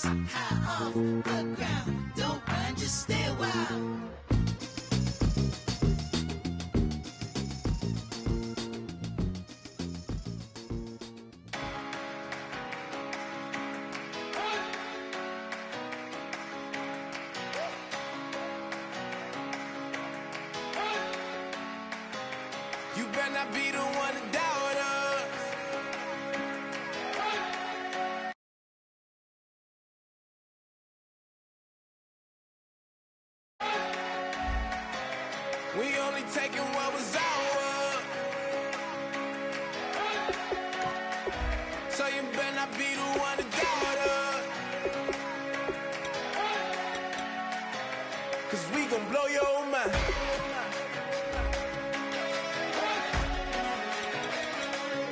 high off the ground. Don't run, just stay a while. You better not be the one to doubt us. We only taking what was ours. So you better not be the one to doubt us. 'Cause we gon' blow your mind.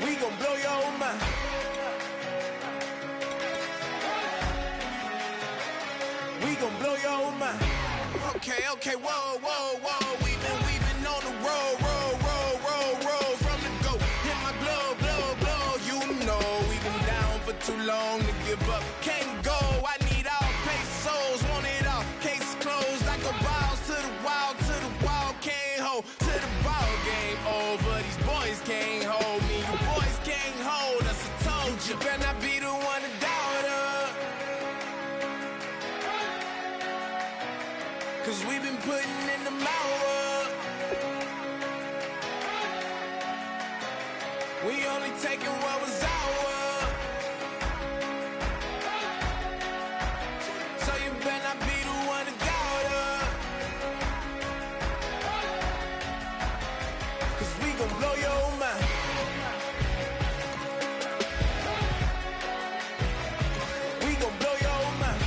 We gon' blow your mind. We gon' blow your mind. Okay, whoa, whoa, whoa. We been on the road, roll from the go. Hit my blow. You know we been down for too long to give up. Can't go. I need all pesos, want it all. Case closed. I go balls to the wall, can't hold to the ball game over. These boys can't hold me. You boys can't hold us. I told you. You better not be the one to doubt us. 'Cause we been putting in the hours. We only taking what was ours. So you better not be the one to doubt us. 'Cause we gon' blow your mind. We gon' blow your mind.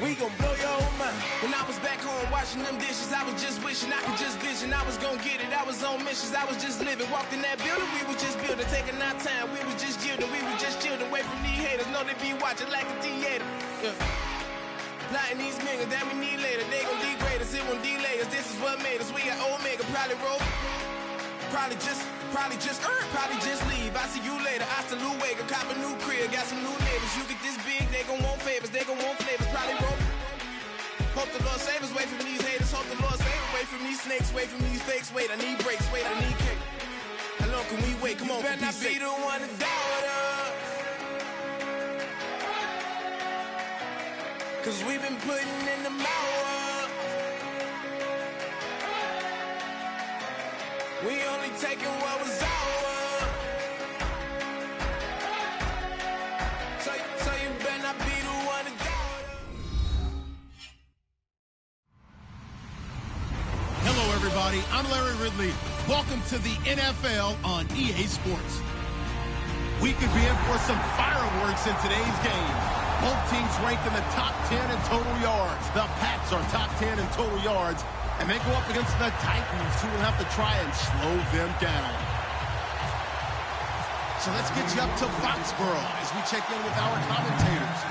We gon' blow your mind. When I was back home washing them dishes, I was just wishing I could just vision. I was gon' get it, I was on missions, I was just living. Walked in that building, we was just building, taking our time. We was just yielding, we was just chilling away from these haters. Know they be watching like a theater. Yeah. Plotting these niggas that we need later. They gon' degrade us, it won't delay us. This is what made us. We got Omega, probably roll. Probably just leave. I see you later. I salute Wake, cop a new crib, got some new neighbors. You get this big, they gon' want favors, they gon' want flavors. Probably roll. Hope the Lord save us, away from these haters. Hope the Lord save us, away from these snakes, away from these fakes. Wait, I need breaks, wait, I need cake. How long can we wait? Come on, you better not be the one to doubt us. 'Cause we been putting in the hours. We only taking what was ours. So you better not be the one to doubt us. Hello, everybody. I'm Larry Ridley. Welcome to the NFL on EA Sports. We could be in for some fireworks in today's game. Both teams ranked in the top 10 in total yards. The Pats are top 10 in total yards, and they go up against the Titans, who will have to try and slow them down. So let's get you up to Foxborough as we check in with our commentators,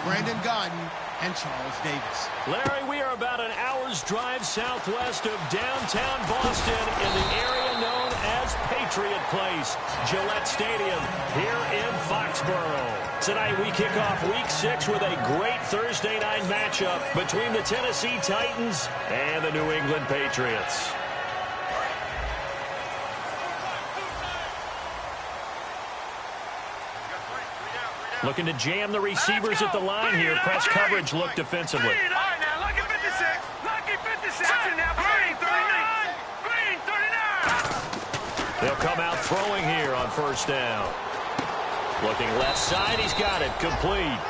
Brandon Godden and Charles Davis. Larry, we are about an hour's drive southwest of downtown Boston in the area known as Patriot Place, Gillette Stadium, here in Foxborough. Tonight we kick off Week 6 with a great Thursday night matchup between the Tennessee Titans and the New England Patriots. Looking to jam the receivers at the line here. Press coverage look defensively. All right, now, lucky 56. Lucky 56. Now, green 39. Green 39. They'll come out throwing here on first down. Looking left side. He's got it. Complete.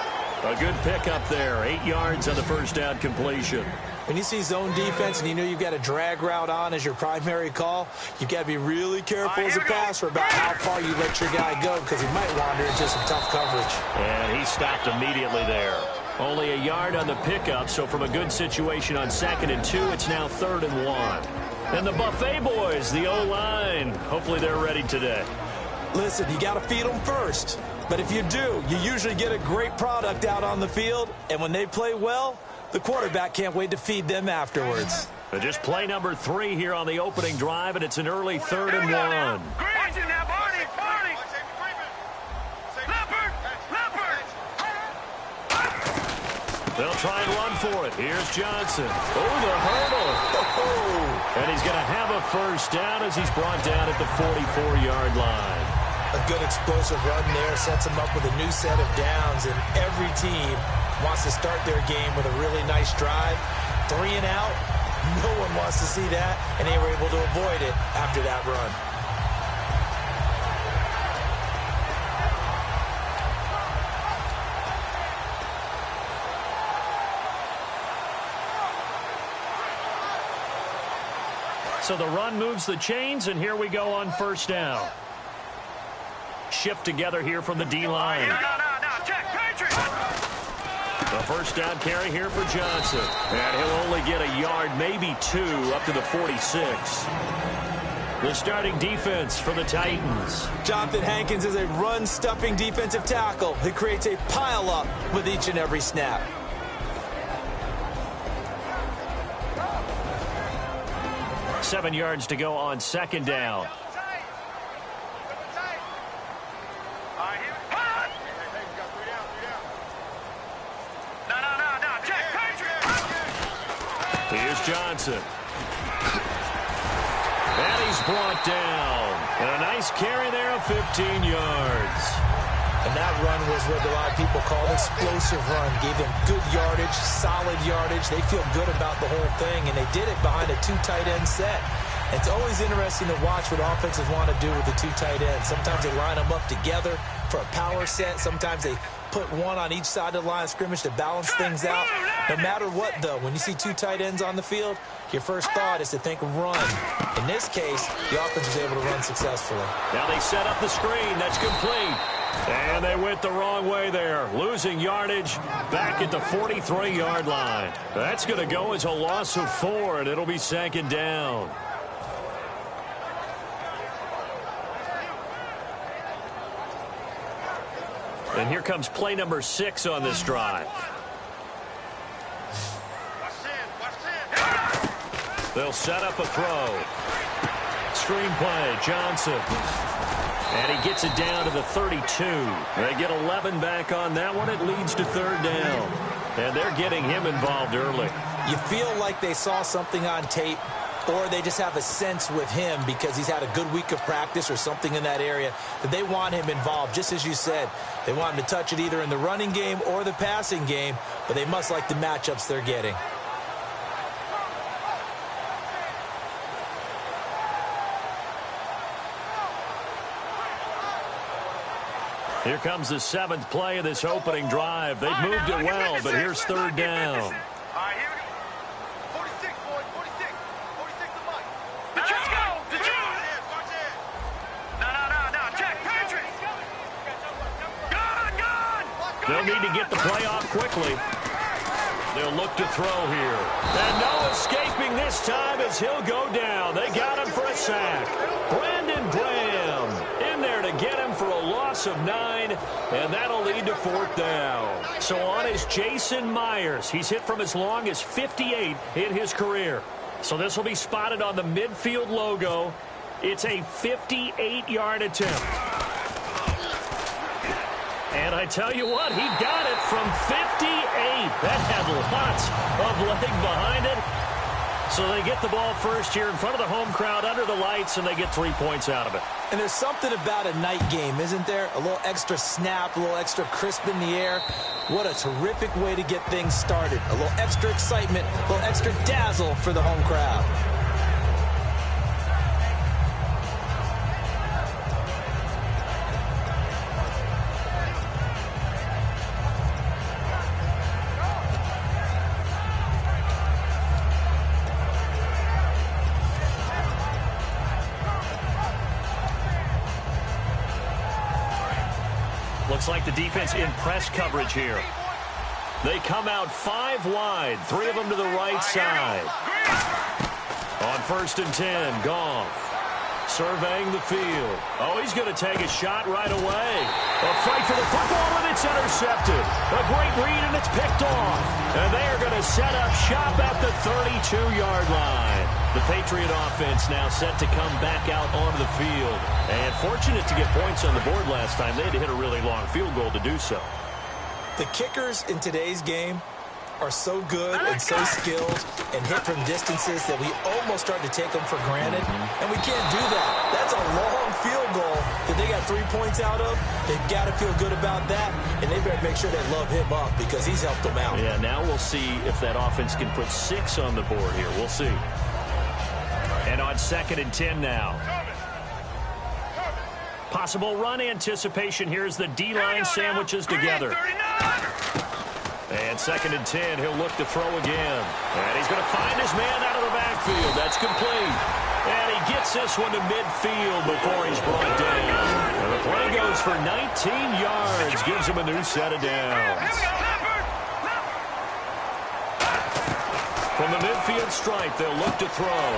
A good pickup there. 8 yards on the first down completion. When you see zone defense and you know you've got a drag route on as your primary call, you've got to be really careful as a passer about how far you let your guy go because he might wander into some tough coverage. And he stopped immediately there. Only a yard on the pickup, so from a good situation on 2nd and 2, it's now 3rd and 1. And the Buffet boys, the O-line, hopefully they're ready today. Listen, you got to feed them first. But if you do, you usually get a great product out on the field. And when they play well, the quarterback can't wait to feed them afterwards. Just play number 3 here on the opening drive, and it's an early 3rd and 1. They'll try and run for it. Here's Johnson. Oh, the hurdle. Oh. And he's going to have a first down as he's brought down at the 44-yard line. A good explosive run there sets him up with a new set of downs, and every team wants to start their game with a really nice drive. 3 and out. No one wants to see that, and they were able to avoid it after that run. So the run moves the chains, and here we go on first down. Shift together here from the D-line. Check, Patriots! The first down carry here for Johnson. And he'll only get a yard, maybe 2, up to the 46. The starting defense for the Titans. Jonathan Hankins is a run-stuffing defensive tackle. He creates a pile-up with each and every snap. Seven yards to go on second down. Here's Johnson. And he's brought down. And a nice carry there of 15 yards. And that run was what a lot of people call an explosive run. Gave them good yardage, solid yardage. They feel good about the whole thing, and they did it behind a 2 tight end set. It's always interesting to watch what offenses want to do with the 2 tight ends. Sometimes they line them up together for a power set. Sometimes they put one on each side of the line of scrimmage to balance things out. No matter what, though, when you see 2 tight ends on the field, your first thought is to think run. In this case, the offense was able to run successfully. Now they set up the screen. That's complete. And they went the wrong way there, losing yardage back at the 43-yard line. That's going to go as a loss of 4, and it'll be second down. And here comes play number 6 on this drive. They'll set up a throw. Screen play, Johnson. And he gets it down to the 32. They get 11 back on that one. It leads to third down. And they're getting him involved early. You feel like they saw something on tape, or they just have a sense with him because he's had a good week of practice or something in that area that they want him involved. Just as you said, they want him to touch it either in the running game or the passing game, but they must like the matchups they're getting. Here comes the 7th play of this opening drive. They've moved it well, but here's third down. All right, here we go. 46, boys, 46. 46 to Mike. Let's go. No. Check, Patriots. Gone. They'll need to get the play off quickly. They'll look to throw here. And no escaping this time as he'll go down. They got him for a sack. Brandon Graham in there to get him for a loss of 9, and that'll lead to fourth down. So on is Jason Myers. He's hit from as long as 58 in his career. So this will be spotted on the midfield logo. It's a 58-yard attempt. And I tell you what, he got it from 58. That had lots of leg behind it. So they get the ball first here in front of the home crowd under the lights, and they get 3 points out of it. And there's something about a night game, isn't there? A little extra snap, a little extra crisp in the air. What a terrific way to get things started. A little extra excitement, a little extra dazzle for the home crowd. Looks like the defense in press coverage here. They come out 5 wide, 3 of them to the right side. On 1st and 10, Goff surveying the field. Oh, he's going to take a shot right away. A fight for the football, and it's intercepted. A great read, and it's picked off. And they are going to set up shop at the 32-yard line. The Patriot offense now set to come back out onto the field. And fortunate to get points on the board last time. They had to hit a really long field goal to do so. The kickers in today's game are so good and so skilled and hit from distances that we almost start to take them for granted, and we can't do that. That's a long field goal that they got 3 points out of. They've got to feel good about that, and they better make sure they love him up because he's helped them out. Yeah, now we'll see if that offense can put 6 on the board here. We'll see. And on 2nd and 10 now. Possible run anticipation. Here's the D-line sandwiches together. And 2nd and 10, he'll look to throw again. And he's going to find his man out of the backfield. That's complete. And he gets this one to midfield before he's brought down. And the play goes for 19 yards. Gives him a new set of downs. From the midfield stripe, they'll look to throw.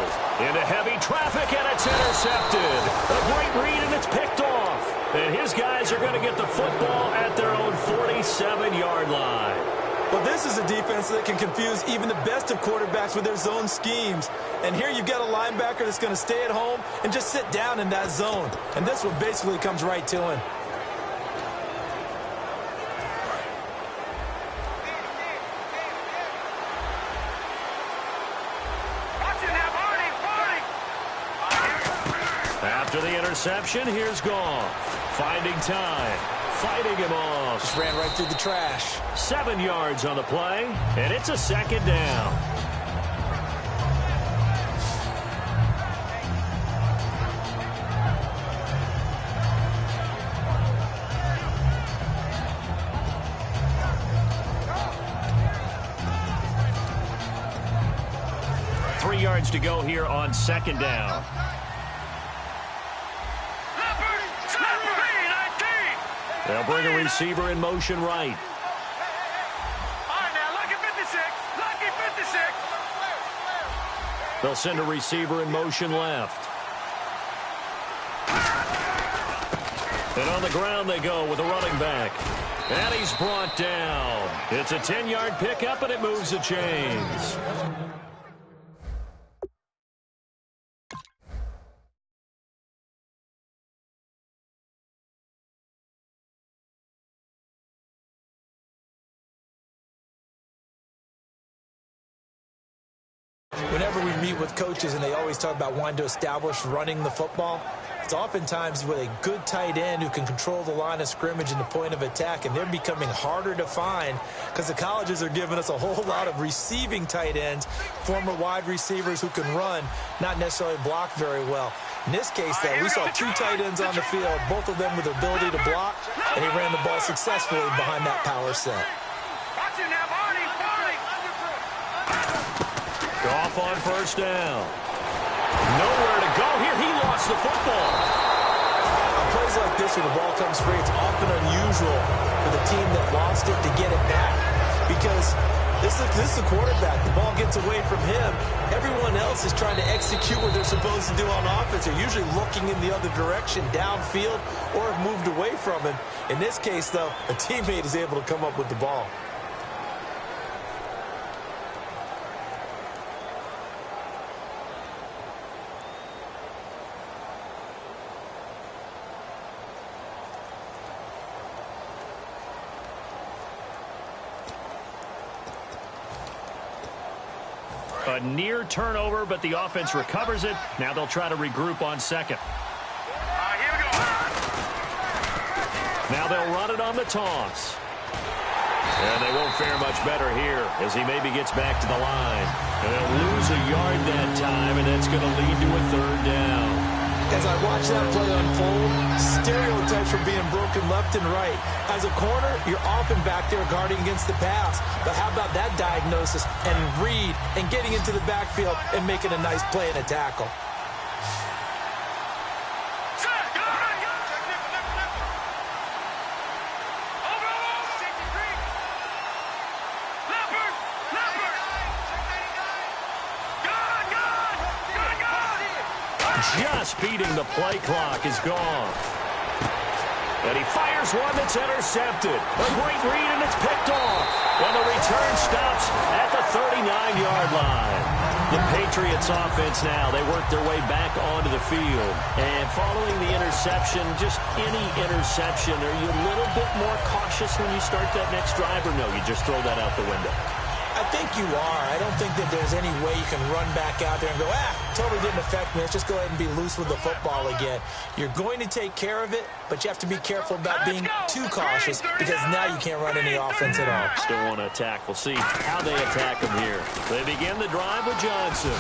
Into heavy traffic, and it's intercepted. A great read, and it's picked off. And his guys are going to get the football at their own 47-yard line. Well, this is a defense that can confuse even the best of quarterbacks with their zone schemes. And here you've got a linebacker that's going to stay at home and just sit down in that zone. And this one basically comes right to him. After the interception, here's Goff. Finding time. Fighting him off. Just ran right through the trash. 7 yards on the play, and it's a 2nd down. Three yards to go here on 2nd down. They'll bring a receiver in motion right. All right, now, lucky 56. Lucky 56. They'll send a receiver in motion left. And on the ground they go with a running back. And he's brought down. It's a 10-yard pickup, and it moves the chains. Whenever we meet with coaches and they always talk about wanting to establish running the football, it's oftentimes with a good tight end who can control the line of scrimmage and the point of attack, and they're becoming harder to find because the colleges are giving us a whole lot of receiving tight ends, former wide receivers who can run, not necessarily block very well. In this case, though, we saw 2 tight ends on the field, both of them with the ability to block, and he ran the ball successfully behind that power set. Goff on 1st down. Nowhere to go here. He lost the football. On plays like this where the ball comes free, it's often unusual for the team that lost it to get it back because this is the quarterback. The ball gets away from him. Everyone else is trying to execute what they're supposed to do on offense. They're usually looking in the other direction, downfield, or have moved away from him. In this case, though, a teammate is able to come up with the ball. A near turnover, but the offense recovers it. Now they'll try to regroup on 2nd. Here we go. Now they'll run it on the toss. And they won't fare much better here as he maybe gets back to the line. And they'll lose a yard that time, and that's going to lead to a 3rd down. As I watch that play unfold, stereotypes are being broken left and right. As a corner, you're often back there guarding against the pass. But how about that diagnosis and read and getting into the backfield and making a nice play and a tackle? Just beating the play clock is gone. And he fires one that's intercepted. A great read, and it's picked off. And the return stops at the 39-yard line. The Patriots offense now, they work their way back onto the field. And following the interception, just any interception, are you a little bit more cautious when you start that next drive, or no, you just throw that out the window? I think you are. I don't think that there's any way you can run back out there and go, totally didn't affect me. Let's just go ahead and be loose with the football again. You're going to take care of it, but you have to be careful about being too cautious because now you can't run any offense at all. Still want to attack. We'll see how they attack him here. They begin the drive with Johnson.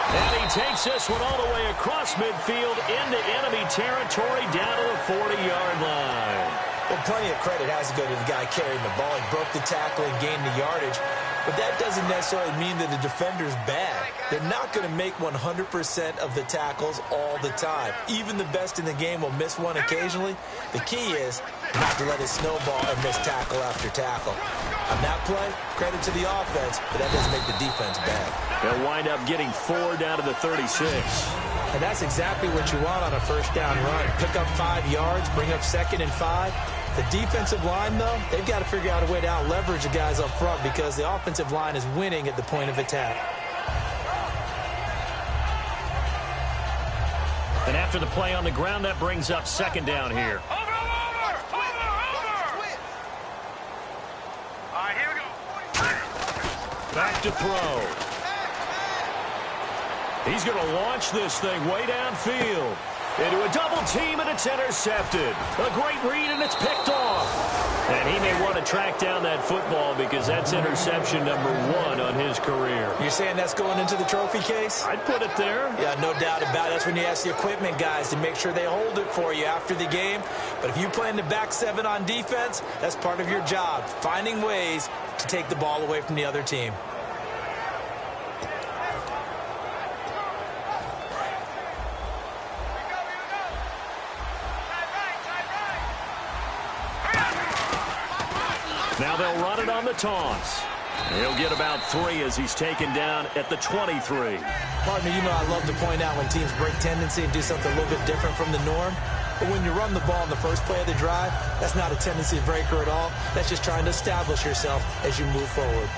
And he takes this one all the way across midfield into enemy territory down to the 40-yard line. Well, plenty of credit has to go to the guy carrying the ball. He broke the tackle and gained the yardage. But that doesn't necessarily mean that the defender's bad. They're not going to make 100% of the tackles all the time. Even the best in the game will miss one occasionally. The key is not to let it snowball and miss tackle after tackle. On that play, credit to the offense, but that doesn't make the defense bad. They'll wind up getting 4 down to the 36. And that's exactly what you want on a first down run. Pick up 5 yards, bring up 2nd and 5. The defensive line, though, they've got to figure out a way to out-leverage the guys up front because the offensive line is winning at the point of attack. And after the play on the ground, that brings up 2nd down here. Over! All right, here we go. Back to throw. He's going to launch this thing way downfield. Into a double team, and it's intercepted. A great read, and it's picked off. And he may want to track down that football because that's interception number 1 on his career. You're saying that's going into the trophy case? I'd put it there. Yeah, no doubt about it. That's when you ask the equipment guys to make sure they hold it for you after the game. But if you play in the back 7 on defense, that's part of your job, finding ways to take the ball away from the other team. Now they'll run it on the toss. He'll get about 3 as he's taken down at the 23. Partner, you know I love to point out when teams break tendency and do something a little bit different from the norm. But when you run the ball in the first play of the drive, that's not a tendency breaker at all. That's just trying to establish yourself as you move forward.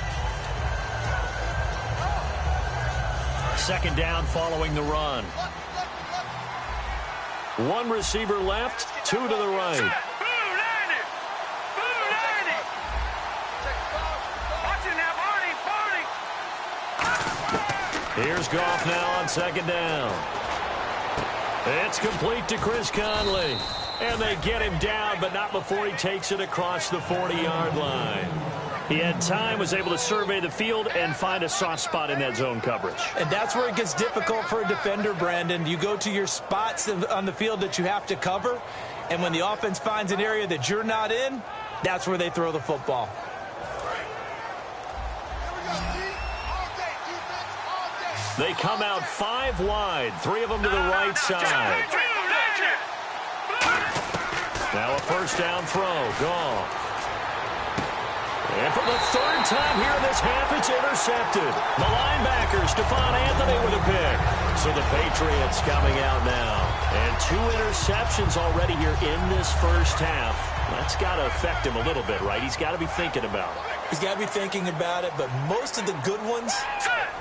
2nd down following the run. 1 receiver left, 2 to the right. Here's Goff now on 2nd down. It's complete to Chris Conley. And they get him down, but not before he takes it across the 40-yard line. He had time, was able to survey the field and find a soft spot in that zone coverage. And that's where it gets difficult for a defender, Brandon. You go to your spots on the field that you have to cover, and when the offense finds an area that you're not in, that's where they throw the football. They come out 5 wide, 3 of them to the right side. Now a 1st down throw, Goff. And for the 3rd time here in this half, it's intercepted. The linebacker, Stephon Anthony with a pick. So the Patriots coming out now. And 2 interceptions already here in this first half. That's got to affect him a little bit, right? He's got to be thinking about it. He's got to be thinking about it, but most of the good ones,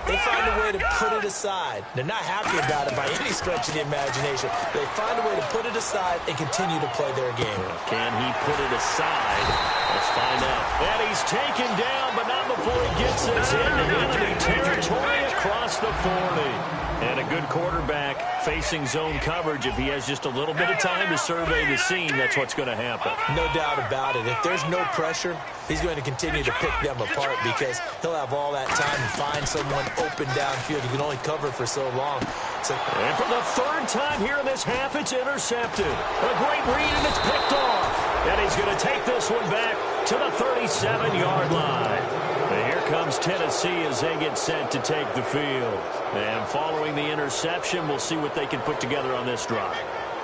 they find a way to put it aside. They're not happy about it by any stretch of the imagination. They find a way to put it aside and continue to play their game. Can he put it aside? Let's find out. And he's taken down, but not before he gets this into enemy territory across the 40. And a good quarterback facing zone coverage. If he has just a little bit of time to survey the scene, that's what's going to happen. No doubt about it. If there's no pressure, he's going to continue to pick them apart because he'll have all that time to find someone open downfield. You can only cover for so long. And for the 3rd time here in this half, it's intercepted. A great read, and it's picked off. And he's going to take this one back to the 37-yard line. And here comes Tennessee as they get set to take the field. And following the interception, we'll see what they can put together on this drive.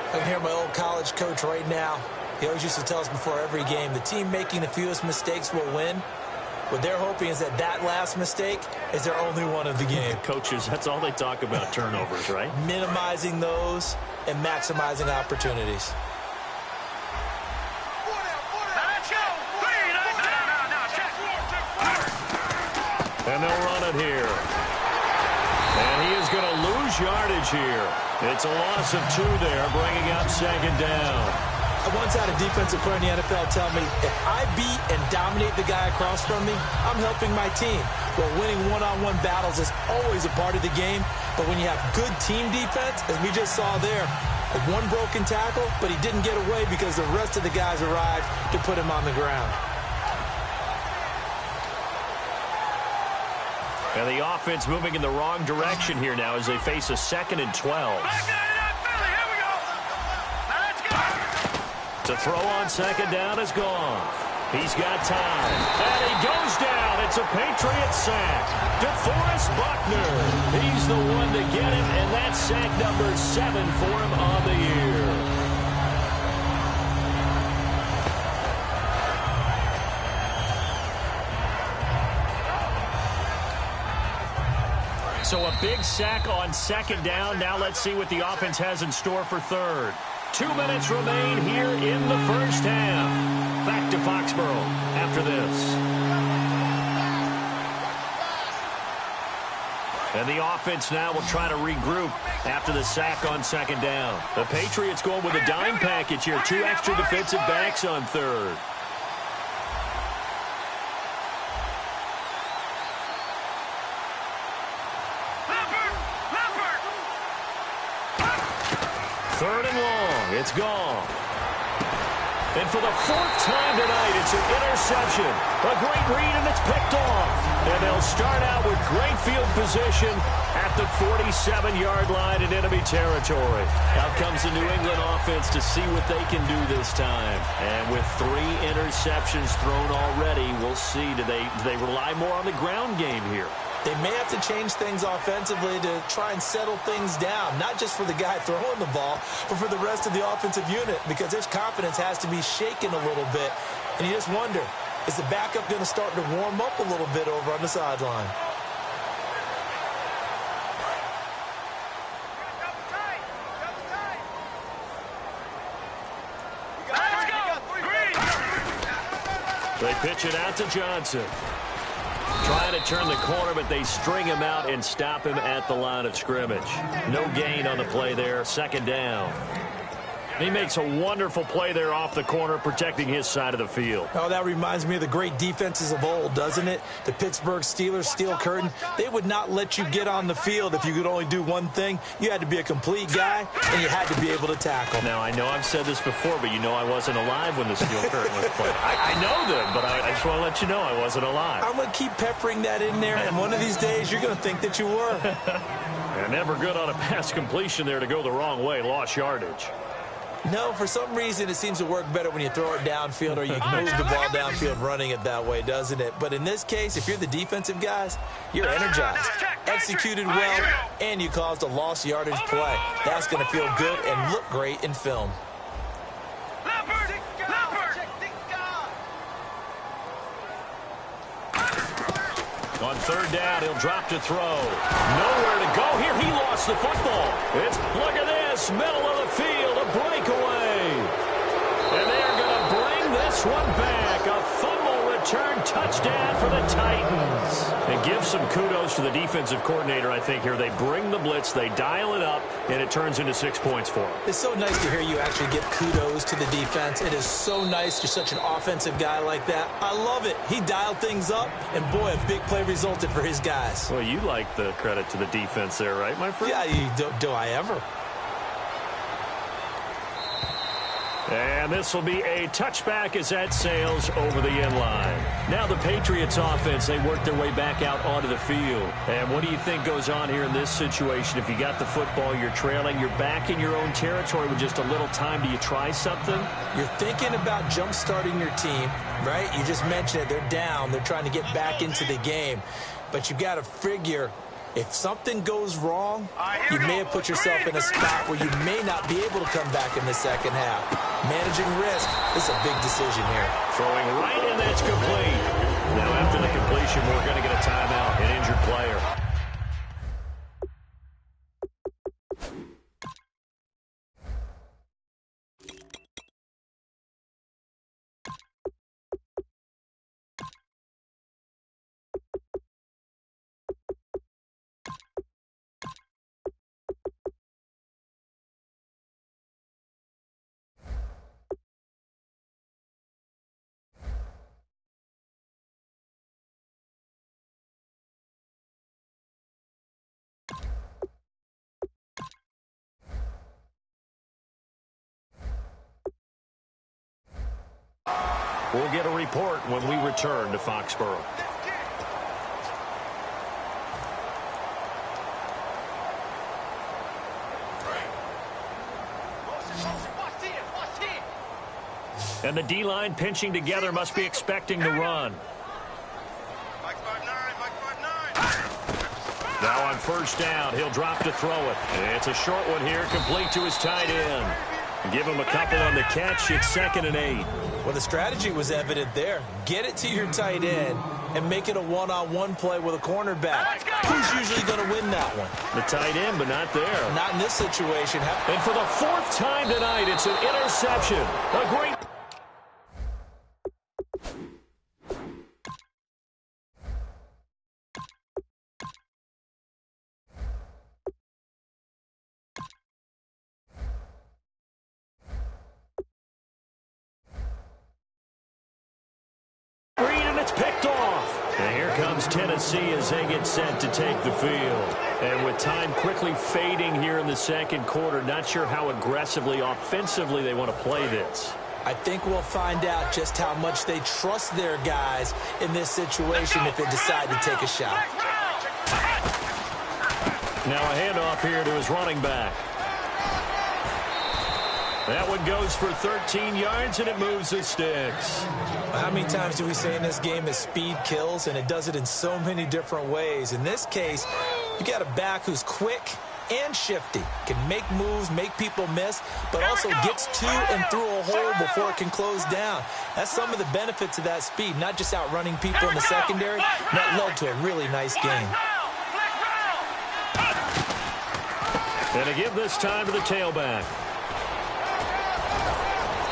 I can hear my old college coach right now. He always used to tell us before every game, the team making the fewest mistakes will win. What they're hoping is that that last mistake is their only one of the game. Coaches, that's all they talk about, turnovers, right? Minimizing those and maximizing opportunities. And they'll run it here. And he is going to lose yardage here. It's a loss of 2 there, bringing up 2nd down. I once had a defensive player in the NFL tell me, if I beat and dominate the guy across from me, I'm helping my team. Well, winning one-on-one battles is always a part of the game, but when you have good team defense, as we just saw there, one broken tackle, but he didn't get away because the rest of the guys arrived to put him on the ground. And the offense moving in the wrong direction here now as they face a 2nd and 12. To throw on 2nd down is gone. He's got time. And he goes down. It's a Patriots sack. DeForest Buckner. He's the one to get it, and that's sack number 7 for him on the year. So a big sack on 2nd down. Now let's see what the offense has in store for 3rd. 2 minutes remain here in the first half. Back to Foxborough after this. And the offense now will try to regroup after the sack on 2nd down. The Patriots going with a dime package here. 2 extra defensive backs on 3rd. Third and long. It's gone. And for the 4th time tonight, it's an interception. A great read, and it's picked off. And they'll start out with great field position at the 47-yard line in enemy territory. Out comes the New England offense to see what they can do this time. And with 3 interceptions thrown already, we'll see. Do they rely more on the ground game here? They may have to change things offensively to try and settle things down, not just for the guy throwing the ball, but for the rest of the offensive unit, because his confidence has to be shaken a little bit. And you just wonder, is the backup going to start to warm up a little bit over on the sideline? They pitch it out to Johnson. Trying to turn the corner, but they string him out and stop him at the line of scrimmage. No gain on the play there. 2nd down. He makes a wonderful play there off the corner, protecting his side of the field. Oh, that reminds me of the great defenses of old, doesn't it? The Pittsburgh Steelers, steel curtain. They would not let you get on the field if you could only do one thing. You had to be a complete guy, and you had to be able to tackle. Now, I know I've said this before, but you know I wasn't alive when the steel curtain was played. I know them, but I just want to let you know I wasn't alive. I'm going to keep peppering that in there, and one of these days you're going to think that you were. And never good on a pass completion there to go the wrong way. Lost yardage. No, for some reason it seems to work better when you throw it downfield or you can move the ball downfield running it that way, doesn't it? But in this case, if you're the defensive guys, you're energized, executed well, and you caused a lost yardage play. That's going to feel good and look great in film. On 3rd down, he'll drop to throw. Nowhere to go here. He lost the football. Look at this, middle of the field, a breakaway. And they are going to bring this one back. A fumble return touchdown for the Titans. And give some kudos to the defensive coordinator, I think, here. They bring the blitz, they dial it up, and it turns into 6 points for them. It's so nice to hear you actually give kudos to the defense. It is so nice. You're such an offensive guy like that. I love it. He dialed things up, and boy, a big play resulted for his guys. Well, you like the credit to the defense there, right, my friend? Yeah, do I ever? And this will be a touchback as that sails over the end line. Now the Patriots offense, they work their way back out onto the field. And what do you think goes on here in this situation? If you got the football, you're trailing, you're back in your own territory with just a little time. Do you try something? You're thinking about jump-starting your team, right? You just mentioned it. They're down. They're trying to get back into the game. But you got to figure, if something goes wrong, you may have put yourself in a spot where you may not be able to come back in the second half. Managing risk is a big decision here. Throwing right, and that's complete. Now after the completion, we're going to get a timeout, an injured player. We'll get a report when we return to Foxborough. And the D-line pinching together must be expecting the run. Now on first down, he'll drop to throw it. It's a short one here, complete to his tight end. Give him a couple on the catch. It's 2nd and 8. Well, the strategy was evident there. Get it to your tight end and make it a one-on-one play with a cornerback. Who's usually going to win that one? The tight end, but not there. Not in this situation. And for the 4th time tonight, it's an interception. A great... picked off. And here comes Tennessee as they get set to take the field. And with time quickly fading here in the second quarter, not sure how aggressively, offensively they want to play this. I think we'll find out just how much they trust their guys in this situation if they decide to take a shot. Now a handoff here to his running back. That one goes for 13 yards, and it moves the sticks. How many times do we say in this game that speed kills, and it does it in so many different ways? In this case, you got a back who's quick and shifty, can make moves, make people miss, but also gets to and through a hole before it can close down. That's some of the benefits of that speed, not just outrunning people in the secondary. That led to a really nice game. And to give this time to the tailback.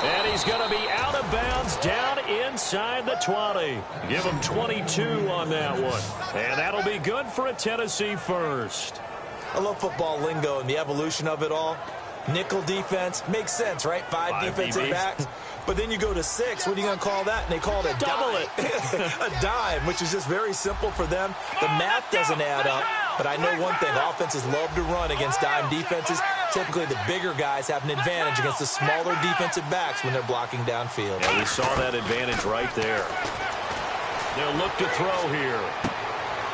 And he's going to be out of bounds down inside the 20. Give him 22 on that one. And that'll be good for a Tennessee first. I love football lingo and the evolution of it all. Nickel defense makes sense, right? Five defensive backs. But then you go to 6. What are you going to call that? And they call it a double dime. A dime, which is just very simple for them. The math doesn't add up. But I know one thing. Offenses love to run against dime defenses. Typically, the bigger guys have an advantage against the smaller defensive backs when they're blocking downfield. Yeah, we saw that advantage right there. They'll look to throw here.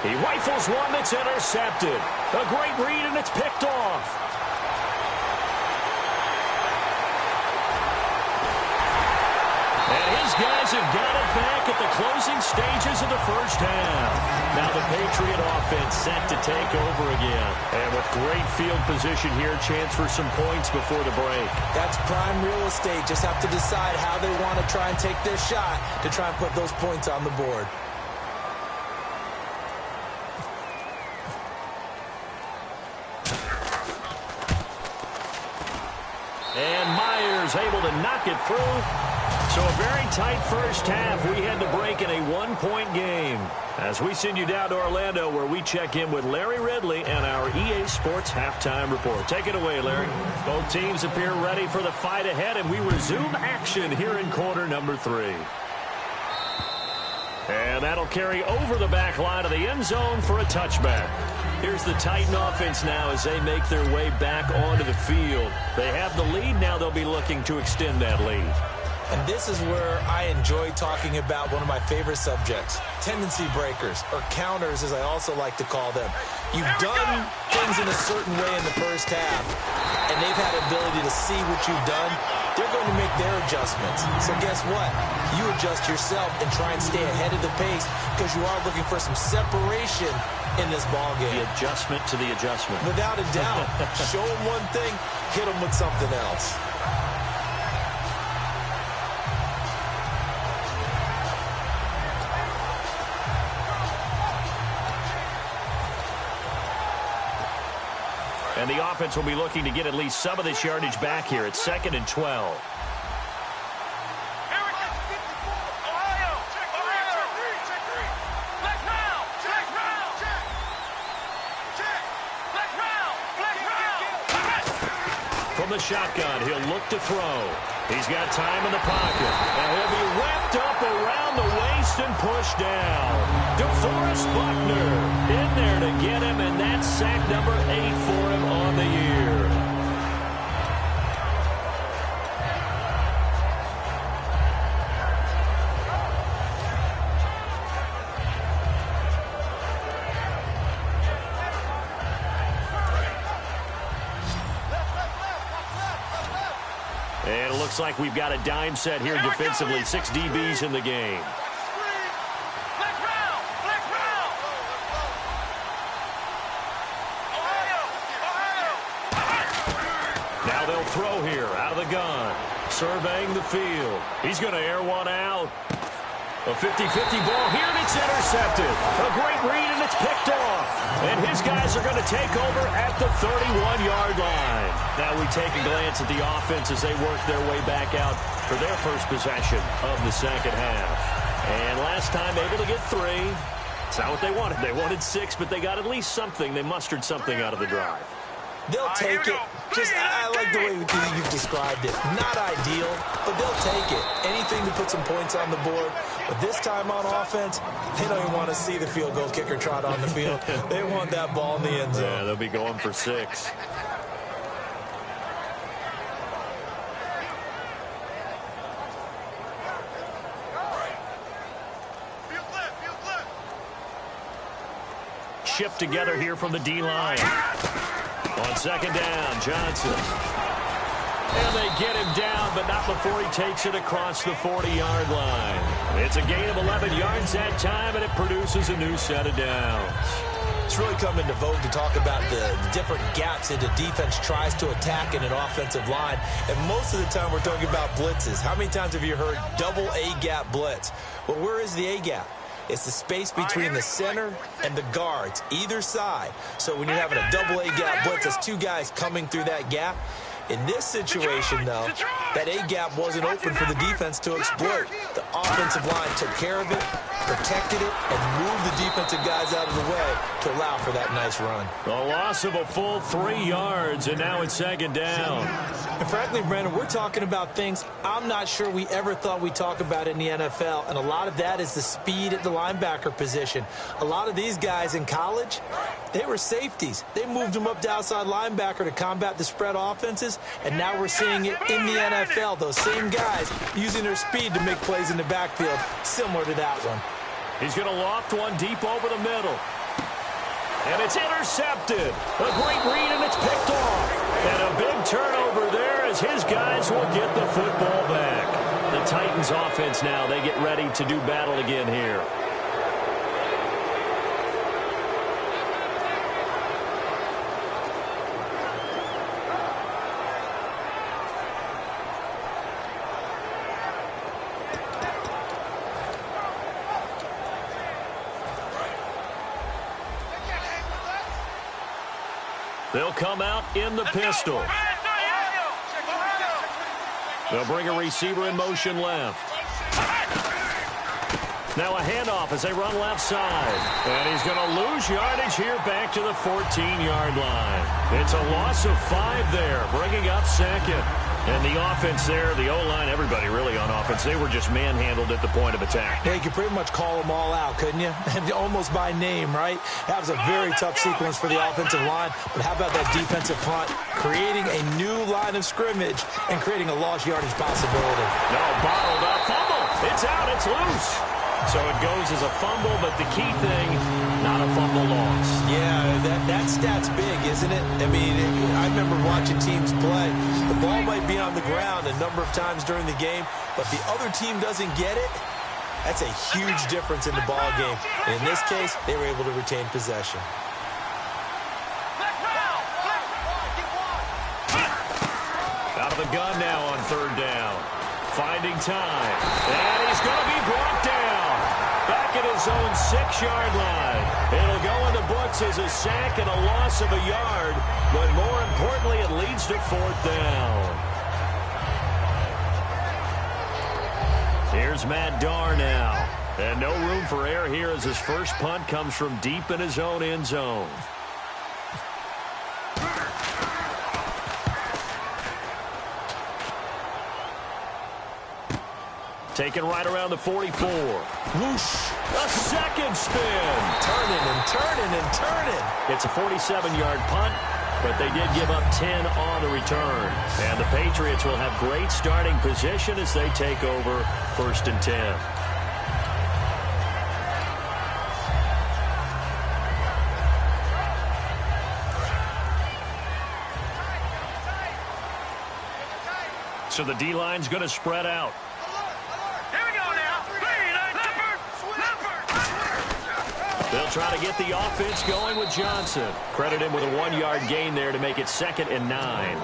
He rifles one that's intercepted. A great read, and it's picked off. And his guys have got it back at the closing stages of the first half. Now the Patriot offense set to take over again. And with great field position here, chance for some points before the break. That's prime real estate. Just have to decide how they want to try and take their shot to try and put those points on the board. And Myers able to knock it through. So a very tight first half. We had to break in a one-point game. As we send you down to Orlando, where we check in with Larry Ridley and our EA Sports Halftime Report. Take it away, Larry. Both teams appear ready for the fight ahead, and we resume action here in quarter number 3. And that'll carry over the back line of the end zone for a touchback. Here's the Titan offense now as they make their way back onto the field. They have the lead. Now they'll be looking to extend that lead. And this is where I enjoy talking about one of my favorite subjects, tendency breakers, or counters as I also like to call them. You've done things in a certain way in the first half, and they've had the ability to see what you've done. They're going to make their adjustments. So guess what? You adjust yourself and try and stay ahead of the pace because you are looking for some separation in this ballgame. The adjustment to the adjustment. Without a doubt. Show them one thing, hit them with something else. And the offense will be looking to get at least some of this yardage back here. It's 2nd and 12. From the shotgun, he'll look to throw. He's got time in the pocket. And he'll be wrapped up around the waist and pushed down. DeForest Buckner in there to get him, and that's sack number 8 for him on the year. Looks like we've got a dime set here defensively. 6 DBs in the game. Now they'll throw here out of the gun. Surveying the field. He's going to air one out. A 50-50 ball here, and it's intercepted. A great read, and it's picked off. And his guys are going to take over at the 31-yard line. Now we take a glance at the offense as they work their way back out for their first possession of the second half. And last time able to get 3. It's not what they wanted. They wanted 6, but they got at least something. They mustered something out of the drive. They'll take it. I like the way you've described it. Not ideal, but they'll take it. Anything to put some points on the board. But this time on offense, they don't even want to see the field goal kicker trot on the field. They want that ball in the end zone. Yeah, they'll be going for 6. Shift together here from the D-line. On second down, Johnson. And they get him down, but not before he takes it across the 40-yard line. It's a gain of 11 yards that time, and it produces a new set of downs. It's really come into vogue to talk about the different gaps that the defense tries to attack in an offensive line. And most of the time we're talking about blitzes. How many times have you heard double A-gap blitz? Well, where is the A-gap? It's the space between the center and the guards, either side. So when you're having a double A-gap blitz, it's 2 guys coming through that gap. In this situation, though, that A-gap wasn't open for the defense to exploit. The offensive line took care of it, protected it, and moved the defensive guys out of the way to allow for that nice run. A loss of a full 3 yards, and now it's second down. And frankly, Brandon, we're talking about things I'm not sure we ever thought we'd talk about in the NFL, and a lot of that is the speed at the linebacker position. A lot of these guys in college, they were safeties. They moved them up to outside linebacker to combat the spread offenses, and now we're seeing it in the NFL. Those same guys using their speed to make plays in the backfield, similar to that one. He's going to loft one deep over the middle. And it's intercepted. A great read, and it's picked off. And a big turnover there as his guys will get the football back. The Titans offense now, they get ready to do battle again here. They'll come out in the pistol. They'll bring a receiver in motion left. Now a handoff as they run left side. And he's going to lose yardage here back to the 14-yard line. It's a loss of 5 there, bringing up second. And the offense there, the O-line, everybody really on offense, they were just manhandled at the point of attack. Yeah, you could pretty much call them all out, couldn't you? Almost by name, right? That was a very tough sequence for the offensive line. But how about that defensive punt? Creating a new line of scrimmage and creating a lost yardage possibility. No, bottled up. Fumble. It's out. It's loose. So it goes as a fumble, but the key thing, not a fumble loss. Yeah, that stat's big, isn't it? I mean, I remember watching teams play. The ball might be on the ground a number of times during the game, but the other team doesn't get it. That's a huge difference in the ball game. And in this case, they were able to retain possession. Out of the gun now on third down. Finding time. And he's going to be brought down. Back at his own 6-yard line. It'll go in the books as a sack and a loss of a yard. But more importantly, it leads to 4th down. Here's Matt Darr now. And no room for error here as his first punt comes from deep in his own end zone. Taken right around the 44. Whoosh. A second spin. Turning and turning and turning. It's a 47-yard punt, but they did give up 10 on the return. And the Patriots will have great starting position as they take over 1st and 10. So the D-line's going to spread out. Here we go now. They'll try to get the offense going with Johnson. Credit him with a 1-yard gain there to make it 2nd and 9.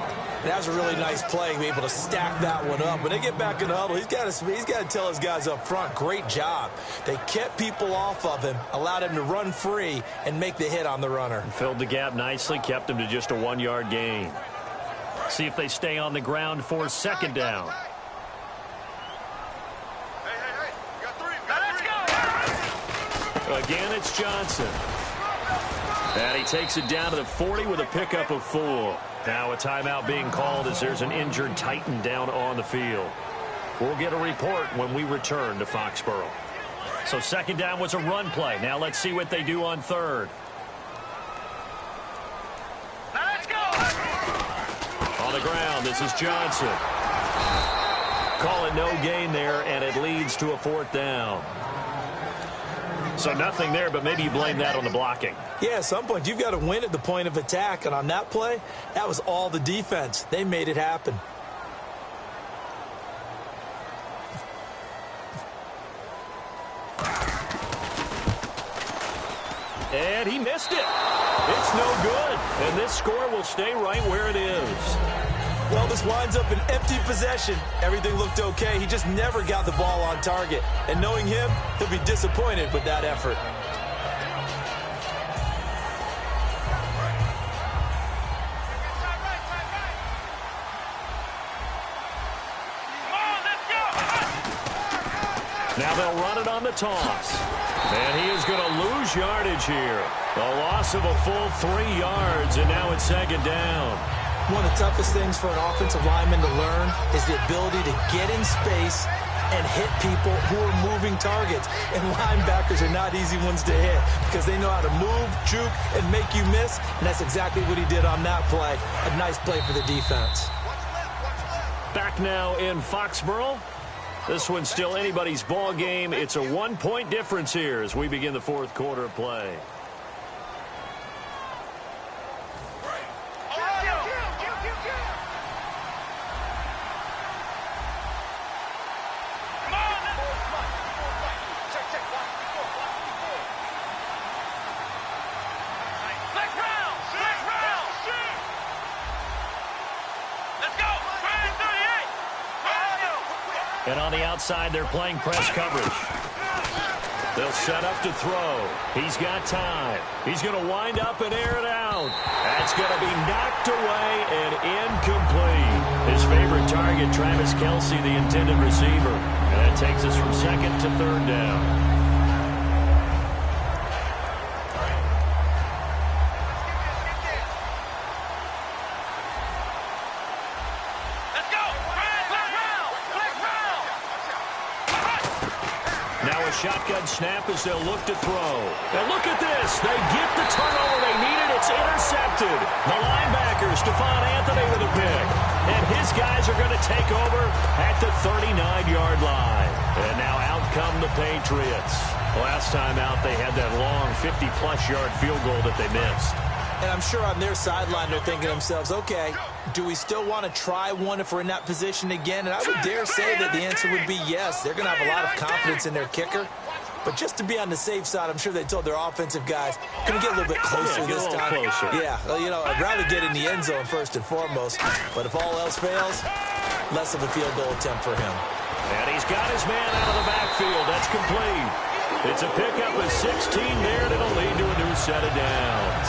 That was a really nice play, be able to stack that one up. When they get back in the huddle, he's got to tell his guys up front, great job. They kept people off of him, allowed him to run free, and make the hit on the runner. Filled the gap nicely, kept him to just a 1-yard gain. See if they stay on the ground for 2nd down. Again, it's Johnson. And he takes it down to the 40 with a pickup of 4. Now a timeout being called as there's an injured Titan down on the field. We'll get a report when we return to Foxborough. So 2nd down was a run play. Now let's see what they do on 3rd. Let's go. On the ground, this is Johnson. Call it no gain there, and it leads to a 4th down. So nothing there, but maybe you blame that on the blocking. Yeah, at some point, you've got to win at the point of attack. And on that play, that was all the defense. They made it happen. And he missed it. It's no good. And this score will stay right where it is. Well, this winds up an empty possession. Everything looked okay. He just never got the ball on target. And knowing him, he'll be disappointed with that effort. Now they'll run it on the toss. And he is going to lose yardage here. A loss of a full 3 yards, and now it's 2nd down. One of the toughest things for an offensive lineman to learn is the ability to get in space and hit people who are moving targets. And linebackers are not easy ones to hit because they know how to move, juke, and make you miss. And that's exactly what he did on that play. A nice play for the defense. Back now in Foxborough. This one's still anybody's ball game. It's a 1-point difference here as we begin the 4th quarter of play. And on the outside, they're playing press coverage. They'll set up to throw. He's got time. He's going to wind up and air it out. That's going to be knocked away and incomplete. His favorite target, Travis Kelce, the intended receiver. And that takes us from 2nd to 3rd down. Shotgun snap as they'll look to throw. And look at this. They get the turnover they needed. It's intercepted. The linebacker, Stephon Anthony with a pick. And his guys are going to take over at the 39-yard line. And now out come the Patriots. Last time out, they had that long 50-plus yard field goal that they missed. And I'm sure on their sideline they're thinking to themselves, okay, do we still want to try one if we're in that position again? And I would dare say that the answer would be yes. They're going to have a lot of confidence in their kicker. But just to be on the safe side, I'm sure they told their offensive guys, can we get a little bit closer this time? Closer. Yeah, well, you know, I'd rather get in the end zone first and foremost. But if all else fails, less of a field goal attempt for him. And he's got his man out of the backfield. That's complete. It's a pickup of 16 there, and it'll lead to a new set of downs.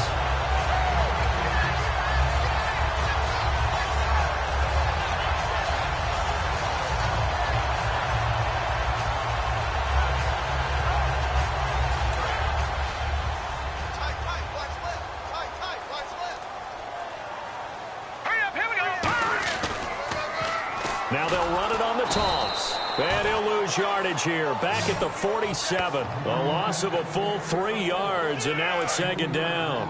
Now they'll run it on the toss. And he'll lose yardage here. Back at the 47. A loss of a full 3 yards, and now it's 2nd down.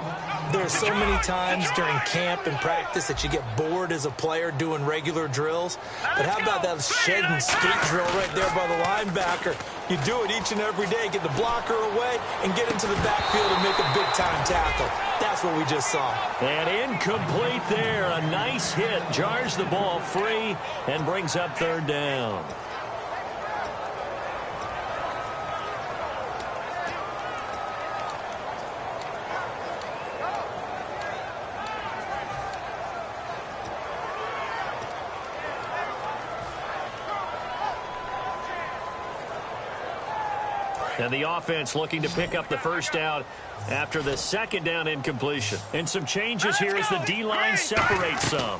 There's so many times during camp and practice that you get bored as a player doing regular drills. But how about that shed and skate drill right there by the linebacker? You do it each and every day. Get the blocker away and get into the backfield and make a big-time tackle. That's what we just saw. And incomplete there. A nice hit. Jars the ball free and brings up third down. And the offense looking to pick up the first down after the second down incompletion. And some changes here as the D-line separates some.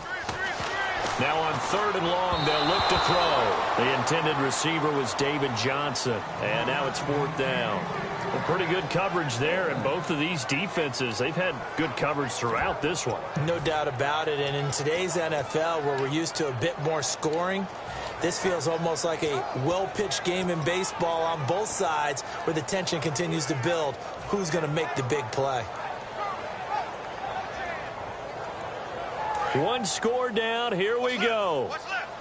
Now on third and long, they'll look to throw. The intended receiver was David Johnson. And now it's fourth down. Well, pretty good coverage there. And both of these defenses, they've had good coverage throughout this one. No doubt about it. And in today's NFL, where we're used to a bit more scoring, this feels almost like a well-pitched game in baseball on both sides where the tension continues to build. Who's going to make the big play? One score down. Here we go.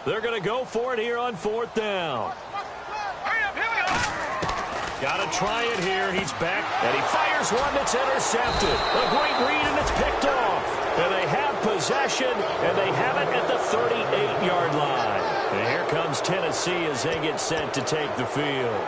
They're going to go for it here on fourth down. Got to try it here. He's back, and he fires one that's intercepted. A great read, and it's picked off. And they have possession, and they have it at the 38-yard line. And here comes Tennessee as they get set to take the field.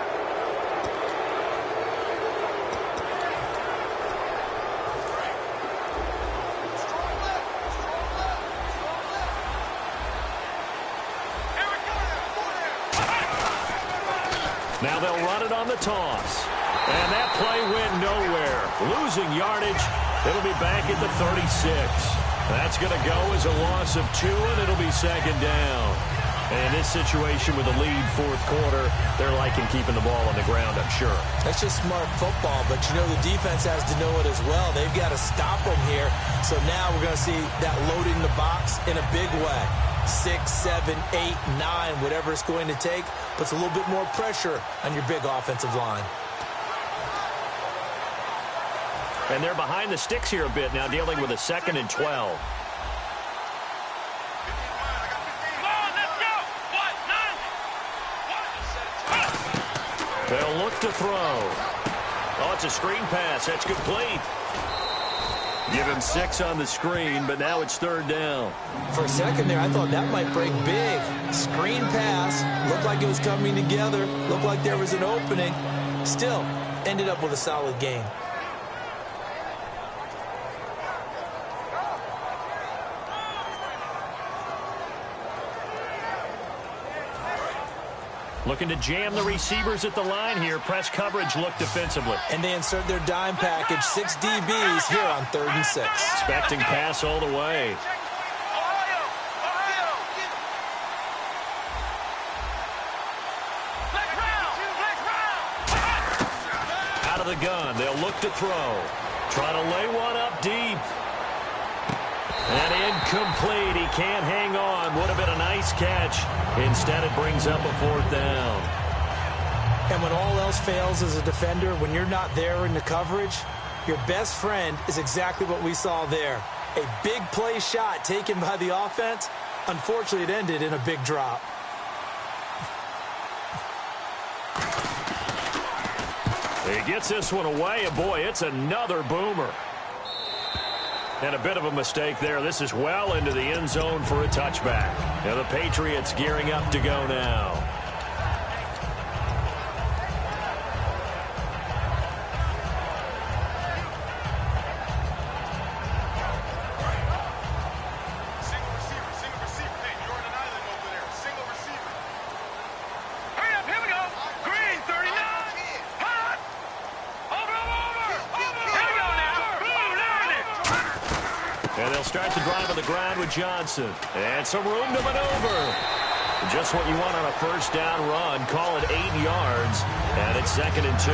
Now they'll run it on the toss. And that play went nowhere. Losing yardage. It'll be back at the 36. That's going to go as a loss of 2, and it'll be second down. And in this situation with a lead fourth quarter, they're liking keeping the ball on the ground, I'm sure. That's just smart football, but you know the defense has to know it as well. They've got to stop them here. So now we're going to see that loading the box in a big way. 6, 7, 8, 9, whatever it's going to take, puts a little bit more pressure on your big offensive line. And they're behind the sticks here a bit now, dealing with a 2nd and 12. They'll look to throw. Oh, it's a screen pass. That's complete. Give him 6 on the screen, but now it's third down. For a second there, I thought that might break big. Screen pass. Looked like it was coming together. Looked like there was an opening. Still, ended up with a solid game. Looking to jam the receivers at the line here. Press coverage look defensively. And they insert their dime package. 6 DBs here on 3rd and 6. Expecting pass all the way. Out of the gun. They'll look to throw. Try to lay one up deep. And incomplete. He can't hang on. Would have been a nice catch. Instead, it brings up a 4th down. And when all else fails as a defender, when you're not there in the coverage, your best friend is exactly what we saw there. A big play shot taken by the offense. Unfortunately, it ended in a big drop. He gets this one away, and boy, it's another boomer. And a bit of a mistake there. This is well into the end zone for a touchback. Now the Patriots gearing up to go now. Single receiver. Hey, you're on an island over there. Single receiver. Hurry up, here we go. Green, 39. Hot. Over. Here we go now. Blue, 90. And they'll start the drive on the ground with Johnson. And some room to maneuver. Just what you want on a first down run. Call it 8 yards. And it's 2nd and 2.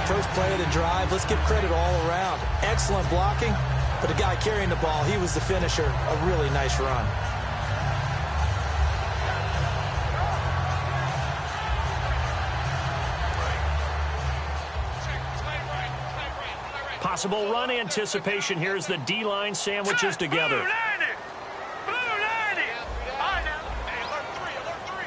First play of the drive. Let's give credit all around. Excellent blocking. But the guy carrying the ball, he was the finisher. A really nice run. Possible run anticipation here as the D-line sandwiches together. Blue 90. Blue 90. All right now. Hey, alert 3.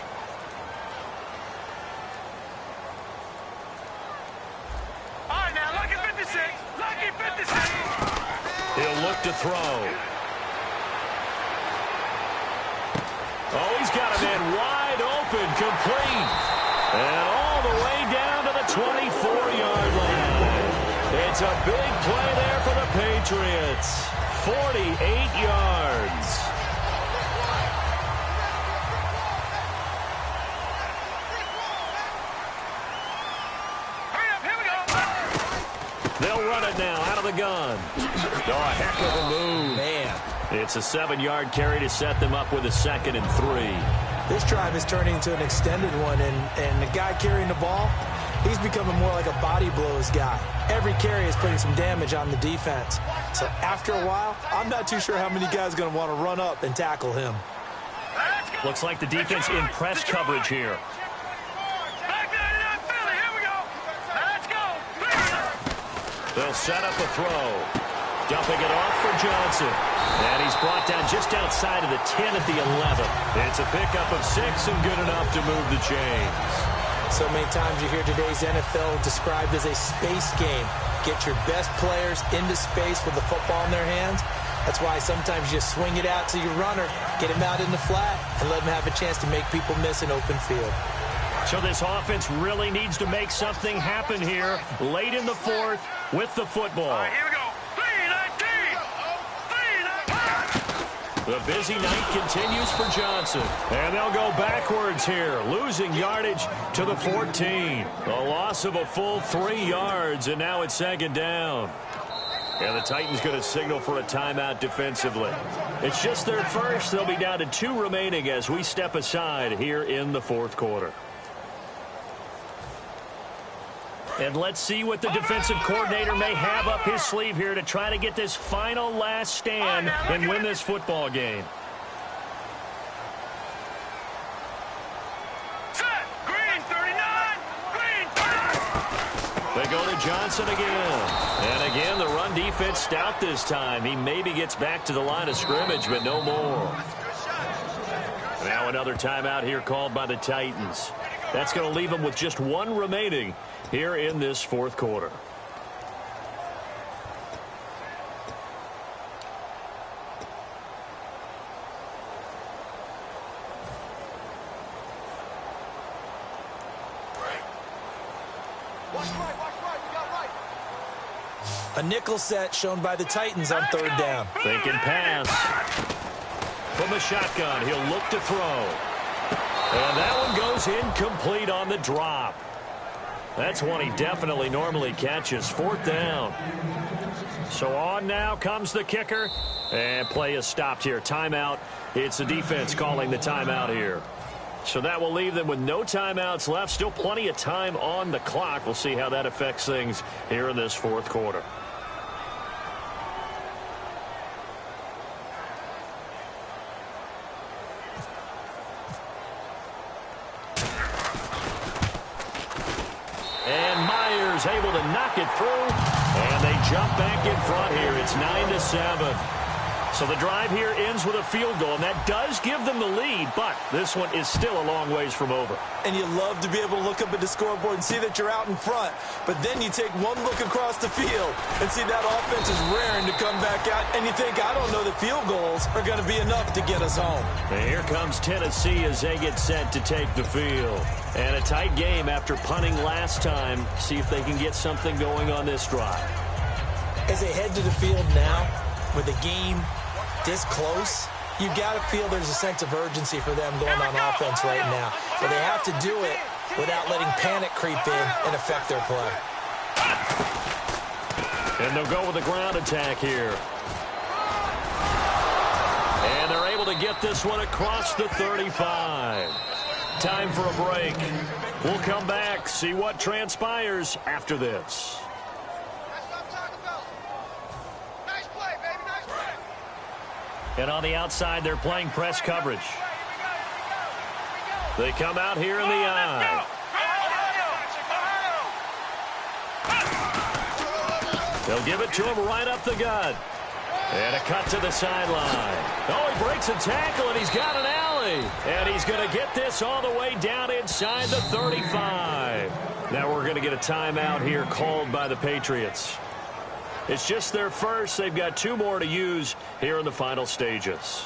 Lucky 56. He'll look to throw. Oh, he's got a man wide open, complete. And all the way down to the 24-yard line. It's a big play there for the Patriots. 48 yards. They'll run it now out of the gun. Oh, a heck of a move. Man. It's a 7-yard carry to set them up with a 2nd and 3. This drive is turning into an extended one, and the guy carrying the ball, he's becoming more like a body blows guy. Every carry is putting some damage on the defense. So after a while, I'm not too sure how many guys are going to want to run up and tackle him. Looks like the defense in press coverage here. They'll set up a throw. Dumping it off for Johnson. And he's brought down just outside of the 10 at the 11. It's a pickup of 6 and good enough to move the chains. So many times you hear today's NFL described as a space game. Get your best players into space with the football in their hands. That's why sometimes you just swing it out to your runner, get him out in the flat, and let him have a chance to make people miss an open field. So this offense really needs to make something happen here late in the 4th with the football. All right, here we go. 3-19. The busy night continues for Johnson. And they'll go backwards here, losing yardage to the 14. A loss of a full 3 yards, and now it's 2nd down. And the Titans going to signal for a timeout defensively. It's just their first. They'll be down to 2 remaining as we step aside here in the 4th quarter. And let's see what the defensive coordinator may have up his sleeve here to try to get this final last stand and win this football game. Set. Green 39. Green 39. They go to Johnson again. And again, the run defense stout this time. He maybe gets back to the line of scrimmage, but no more. Now another timeout here called by the Titans. That's going to leave them with just 1 remaining here in this 4th quarter. A nickel set shown by the Titans on 3rd down. Thinking pass. From the shotgun, he'll look to throw. And that one goes incomplete on the drop. That's one he definitely normally catches. 4th down. So on now comes the kicker. And play is stopped here. Timeout. It's the defense calling the timeout here. So that will leave them with no timeouts left. Still plenty of time on the clock. We'll see how that affects things here in this 4th quarter. Able to knock it through, and they jump back in front here. It's 9-7. So the drive here ends with a field goal, and that does give them the lead, but this one is still a long ways from over. And you love to be able to look up at the scoreboard and see that you're out in front, but then you take one look across the field and see that offense is raring to come back out, and you think, I don't know that field goals are going to be enough to get us home. And here comes Tennessee as they get set to take the field. And a tight game after punting last time. See if they can get something going on this drive. As they head to the field now, with the game this close, you got to feel there's a sense of urgency for them going on offense right now. But they have to do it without letting panic creep in and affect their play. And they'll go with the ground attack here. And they're able to get this one across the 35. Time for a break. We'll come back, see what transpires after this. And on the outside, they're playing press coverage. They come out here in the eye. They'll give it to him right up the gut. And a cut to the sideline. Oh, he breaks a tackle, and he's got an alley. And he's going to get this all the way down inside the 35. Now we're going to get a timeout here called by the Patriots. It's just their first. They've got 2 more to use here in the final stages.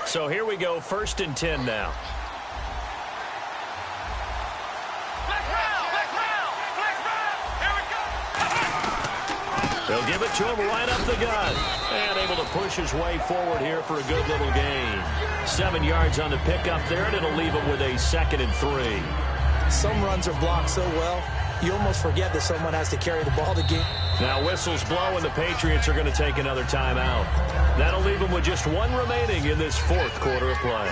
So here we go, 1st and 10 now. They'll give it to him right up the gut. And able to push his way forward here for a good little gain. 7 yards on the pickup there, and it'll leave him with a 2nd and 3. Some runs are blocked so well, you almost forget that someone has to carry the ball to gain. Now whistles blow, and the Patriots are going to take another timeout. That'll leave them with just 1 remaining in this 4th quarter of play.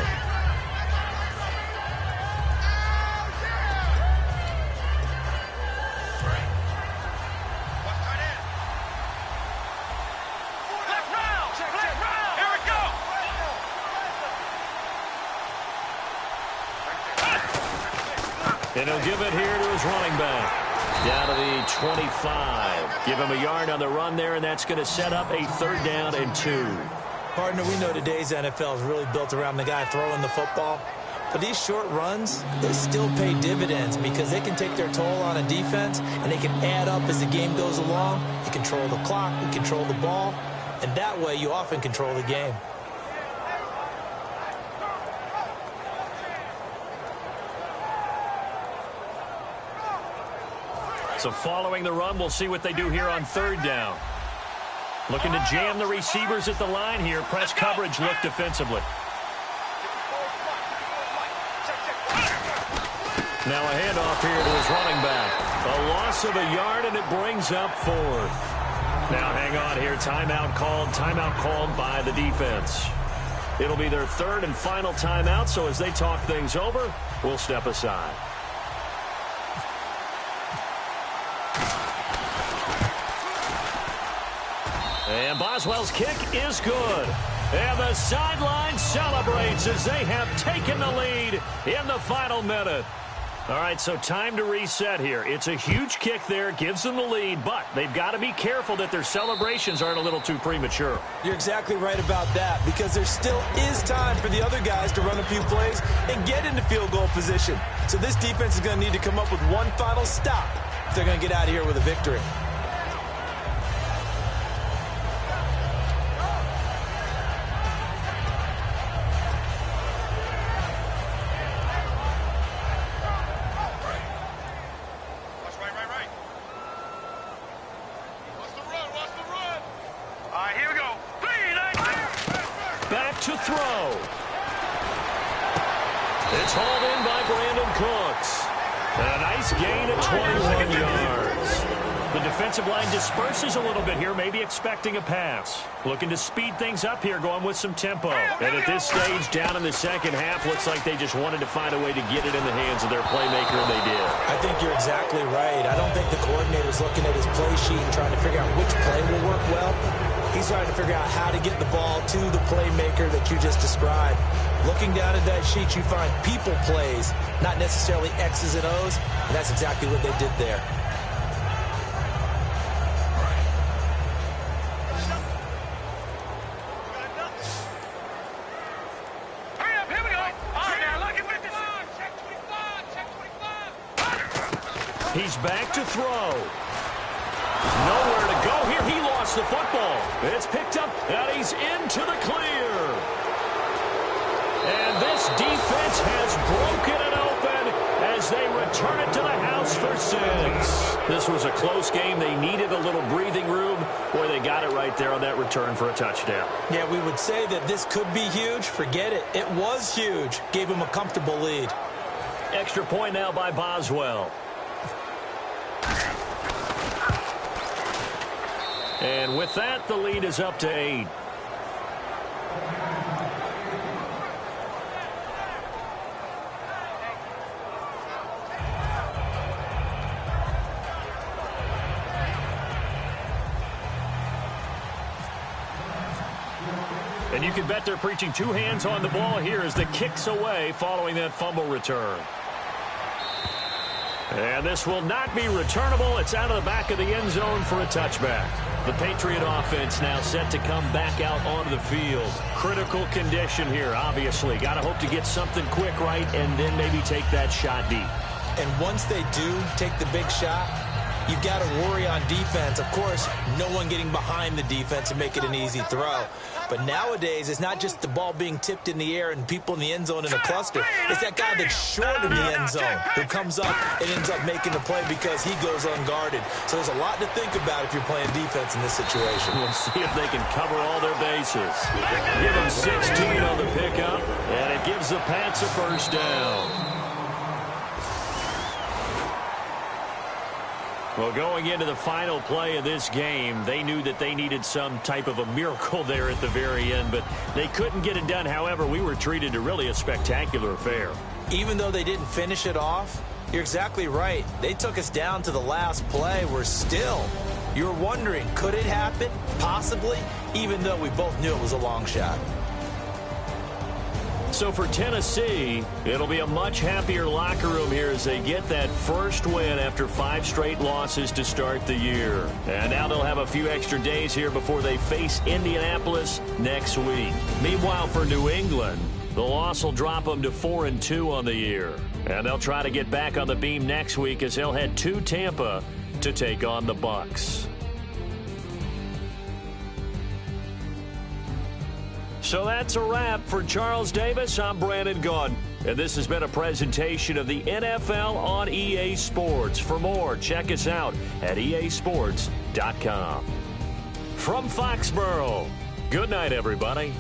And he'll give it here to his running back. Down to the 25. Give him a yard on the run there, and that's going to set up a 3rd down and 2. Partner, we know today's NFL is really built around the guy throwing the football. But these short runs, they still pay dividends because they can take their toll on a defense, and they can add up as the game goes along. You control the clock, you control the ball, and that way you often control the game. So following the run, we'll see what they do here on 3rd down. Looking to jam the receivers at the line here. Press coverage look defensively. Now a handoff here to his running back. A loss of a yard, and it brings up 4th. Now hang on here. Timeout called by the defense. It'll be their 3rd and final timeout, so as they talk things over, we'll step aside. And Boswell's kick is good. And the sideline celebrates as they have taken the lead in the final minute. All right, so time to reset here. It's a huge kick there, gives them the lead, but they've got to be careful that their celebrations aren't a little too premature. You're exactly right about that, because there still is time for the other guys to run a few plays and get into field goal position. So this defense is going to need to come up with one final stop if they're going to get out of here with a victory. To throw. It's hauled in by Brandon Cooks. And a nice gain of 21 yards. The defensive line disperses a little bit here, maybe expecting a pass. Looking to speed things up here, going with some tempo. And at this stage, down in the 2nd half, looks like they just wanted to find a way to get it in the hands of their playmaker, and they did. I think you're exactly right. I don't think the coordinator's looking at his play sheet and trying to figure out which play will work well. He's trying to figure out how to get the ball to the playmaker that you just described. Looking down at that sheet, you find people plays, not necessarily X's and O's, and that's exactly what they did there. Hurry up, here we go. All right, now look at this. Check 25, check 25. He's back to throw. Nowhere to go here. He lost the football. It's picked up, and he's into the clear. And this defense has broken it open as they return it to the house for 6. This was a close game. They needed a little breathing room. Boy, they got it right there on that return for a touchdown. Yeah, we would say that this could be huge. Forget it. It was huge. Gave him a comfortable lead. Extra point now by Boswell. And with that, the lead is up to 8. And you can bet they're preaching 2 hands on the ball here as the kick's away following that fumble return. And this will not be returnable. It's out of the back of the end zone for a touchback. The Patriot offense now set to come back out onto the field. Critical condition here, obviously. Got to hope to get something quick right and then maybe take that shot deep. And once they do take the big shot, you've got to worry on defense. Of course, no one getting behind the defense and make it an easy throw. But nowadays, it's not just the ball being tipped in the air and people in the end zone in a cluster. It's that guy that's short in the end zone who comes up and ends up making the play because he goes unguarded. So there's a lot to think about if you're playing defense in this situation. We'll see if they can cover all their bases. Give them 16 on the pickup, and it gives the Pats a first down. Well, going into the final play of this game, they knew that they needed some type of a miracle there at the very end, but they couldn't get it done. However, we were treated to really a spectacular affair. Even though they didn't finish it off, you're exactly right. They took us down to the last play. You're wondering, could it happen? Possibly, even though we both knew it was a long shot. So for Tennessee, it'll be a much happier locker room here as they get that first win after 5 straight losses to start the year. And now they'll have a few extra days here before they face Indianapolis next week. Meanwhile, for New England, the loss will drop them to 4-2 on the year. And they'll try to get back on the beam next week as they'll head to Tampa to take on the Bucs. So that's a wrap. For Charles Davis, I'm Brandon Gaudin. And this has been a presentation of the NFL on EA Sports. For more, check us out at easports.com. From Foxborough, good night, everybody.